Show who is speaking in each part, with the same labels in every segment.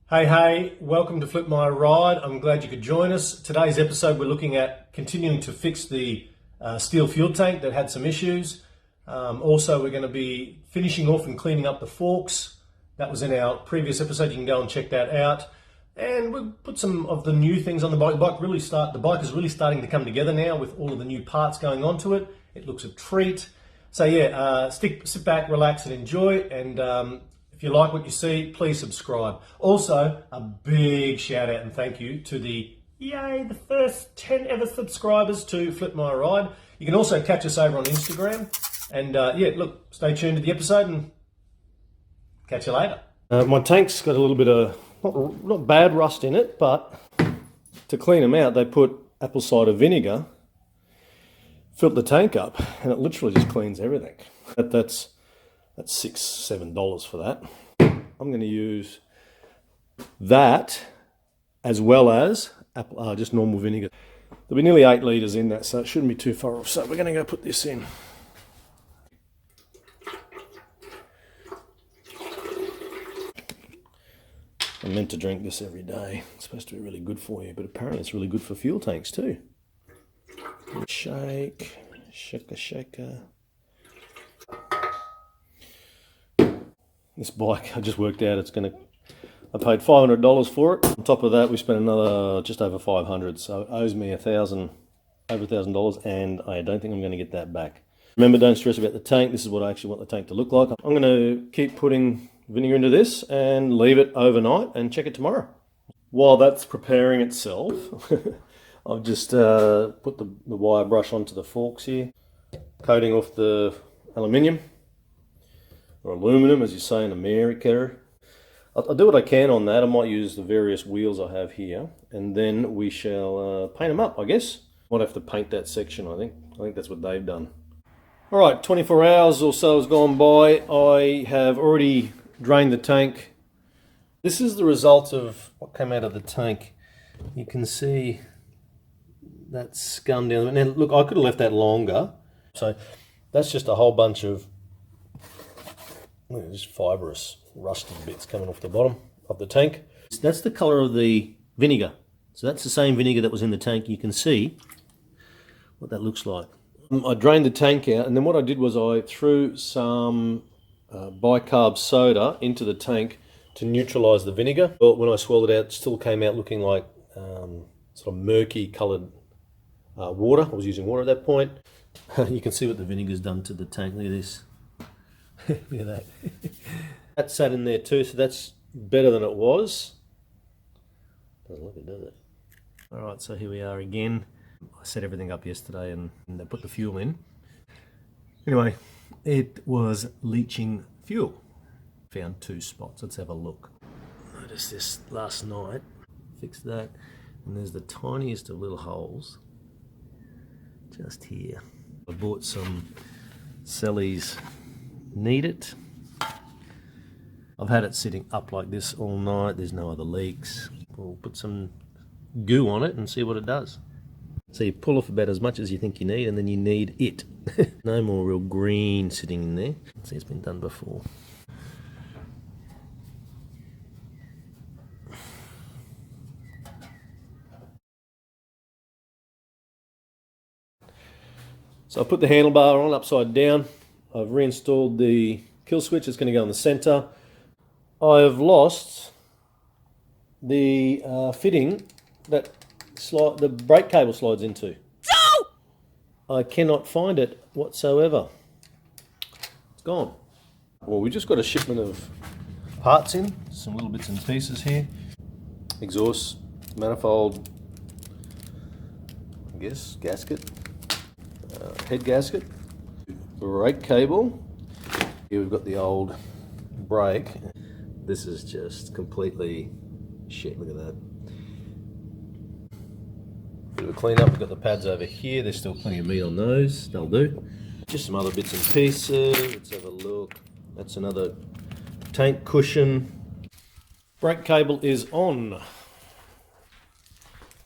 Speaker 1: Hey, welcome to Flip My Ride. I'm glad you could join us. Today's episode, we're looking at continuing to fix the steel fuel tank that had some issues. Also, we're going to be finishing off and cleaning up the forks. That was in our previous episode. You can go and check that out. And we'll put some of the new things on the bike. The bike is really starting to come together now with all of the new parts going onto it. It looks a treat. So yeah, sit back, relax, and enjoy. And if you like what you see, please subscribe. Also, a big shout out and thank you to the first 10 ever subscribers to Flip My Ride. You can also catch us over on Instagram. And stay tuned to the episode and catch you later. My tank's got a little bit of, not bad rust in it, but to clean them out, they put apple cider vinegar, filled the tank up, and it literally just cleans everything. That's $6-7 for that. I'm going to use that as well as just normal vinegar. There'll be nearly 8 litres in that, so it shouldn't be too far off. So we're going to go put this in. I'm meant to drink this every day. It's supposed to be really good for you, but apparently it's really good for fuel tanks too. Shake, shaker. This bike, I just worked out, I paid $500 for it. On top of that, we spent another just over $500, so it owes me over $1,000, and I don't think I'm going to get that back. Remember, don't stress about the tank. This is what I actually want the tank to look like. I'm going to keep putting vinegar into this and leave it overnight and check it tomorrow. While that's preparing itself, I've just put the wire brush onto the forks here, coating off the aluminium. Or aluminum, as you say in America. I'll do what I can on that. I might use the various wheels I have here, and then we shall paint them up, I guess. Might have to paint that section, I think. I think that's what they've done. All right, 24 hours or so has gone by. I have already drained the tank. This is the result of what came out of the tank. You can see that scum down. Now, look, I could have left that longer. So that's just a whole bunch of just fibrous, rusty bits coming off the bottom of the tank. That's the colour of the vinegar. So that's the same vinegar that was in the tank. You can see what that looks like. I drained the tank out, and then what I did was I threw some bicarb soda into the tank to neutralise the vinegar. But when I swirled it out, it still came out looking like sort of murky coloured water. I was using water at that point. You can see what the vinegar's done to the tank. Look at this. Look at that. That sat in there too, so that's better than it was. Doesn't look it, does it? Alright, so here we are again. I set everything up yesterday and I put the fuel in. Anyway, it was leaching fuel. Found 2 spots. Let's have a look. Noticed this last night. Fixed that. And there's the tiniest of little holes just here. I bought some Sally's Need It. I've had it sitting up like this all night. There's no other leaks. We'll put some goo on it and see what it does. So you pull off about as much as you think you need, and then you need it. No more real green sitting in there. See, it's been done before. So I put the handlebar on upside down. I've reinstalled the kill switch. It's going to go in the center. I have lost the fitting that the brake cable slides into. No! I cannot find it whatsoever. It's gone. Well, we just got a shipment of parts in. Some little bits and pieces here. Exhaust, manifold, I guess, gasket, head gasket. Brake cable. Here we've got the old brake. This is just completely shit. Look at that. Bit of a clean up. We've got the pads over here. There's still plenty of meat on those. They'll do. Just some other bits and pieces. Let's have a look. That's another tank cushion. Brake cable is on.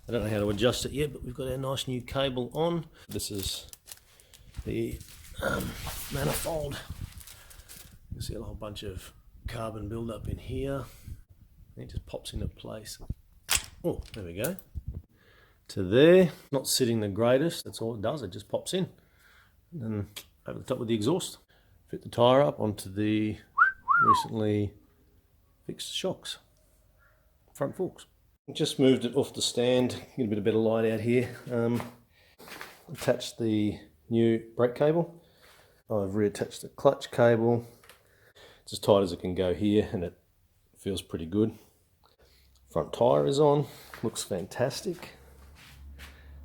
Speaker 1: I don't know how to adjust it yet, but we've got our nice new cable on. This is the manifold. You can see a whole bunch of carbon buildup in here. It just pops into place. Oh, there we go. To there, not sitting the greatest, that's all it does, it just pops in. And then over the top with the exhaust. Fit the tyre up onto the recently fixed shocks, front forks. Just moved it off the stand, get a bit of better light out here. Attached the new brake cable. I've reattached the clutch cable. It's as tight as it can go here and it feels pretty good. Front tyre is on, looks fantastic.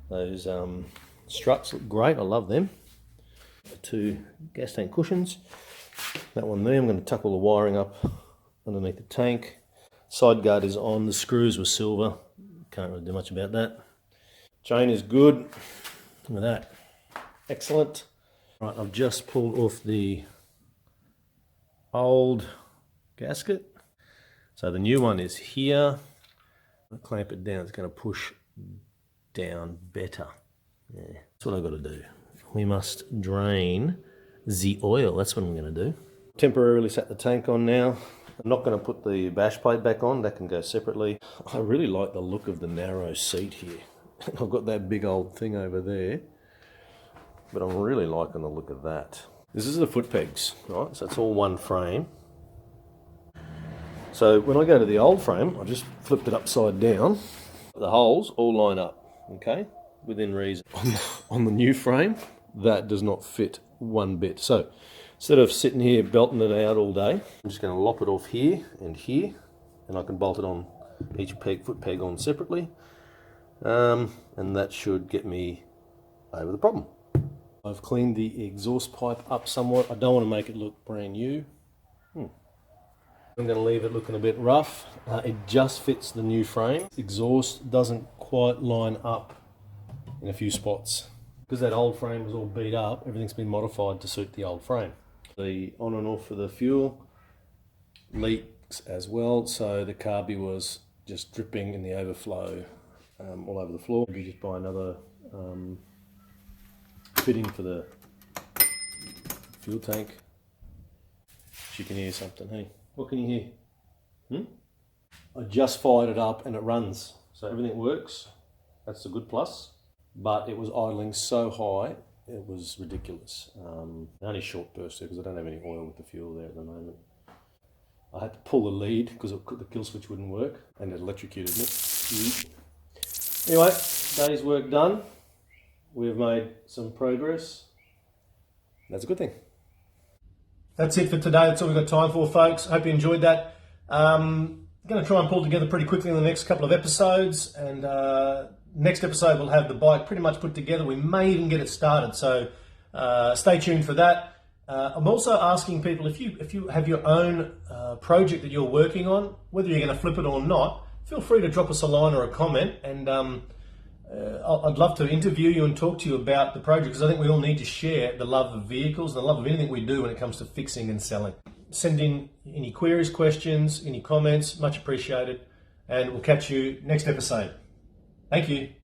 Speaker 1: Those struts look great, I love them. The two gas tank cushions. That one there, I'm going to tuck all the wiring up underneath the tank. Side guard is on, the screws were silver, can't really do much about that. Chain is good, look at that, excellent. Right, I've just pulled off the old gasket. So the new one is here. I'll clamp it down, it's going to push down better. Yeah, that's what I've got to do. We must drain the oil, that's what I'm going to do. Temporarily set the tank on now. I'm not going to put the bash plate back on, that can go separately. I really like the look of the narrow seat here. I've got that big old thing over there, but I'm really liking the look of that. This is the foot pegs, right? So it's all one frame. So when I go to the old frame, I just flipped it upside down. The holes all line up, okay, within reason. On the new frame, that does not fit one bit. So instead of sitting here belting it out all day, I'm just going to lop it off here, and I can bolt it on each peg, foot peg on separately, and that should get me over the problem. I've cleaned the exhaust pipe up somewhat. I don't want to make it look brand new. I'm going to leave it looking a bit rough. It just fits the new frame. Exhaust doesn't quite line up in a few spots. Because that old frame was all beat up, everything's been modified to suit the old frame. The on and off for the fuel leaks as well, so the carby was just dripping in the overflow all over the floor. Maybe just buy another fitting for the fuel tank. You can hear something, hey? What can you hear? I just fired it up and it runs, so everything works. That's a good plus. But it was idling so high, it was ridiculous. Only short burst there because I don't have any oil with the fuel there at the moment. I had to pull the lead because the kill switch wouldn't work and it electrocuted me. Anyway, day's work done. We've made some progress. That's a good thing. That's it for today. That's all we've got time for, folks. Hope you enjoyed that. I'm going to try and pull together pretty quickly in the next couple of episodes, and next episode we'll have the bike pretty much put together. We may even get it started, so stay tuned for that. I'm also asking people, if you have your own project that you're working on, whether you're going to flip it or not, feel free to drop us a line or a comment, and I'd love to interview you and talk to you about the project, because I think we all need to share the love of vehicles and the love of anything we do when it comes to fixing and selling. Send in any queries, questions, any comments, much appreciated, and we'll catch you next episode. Thank you.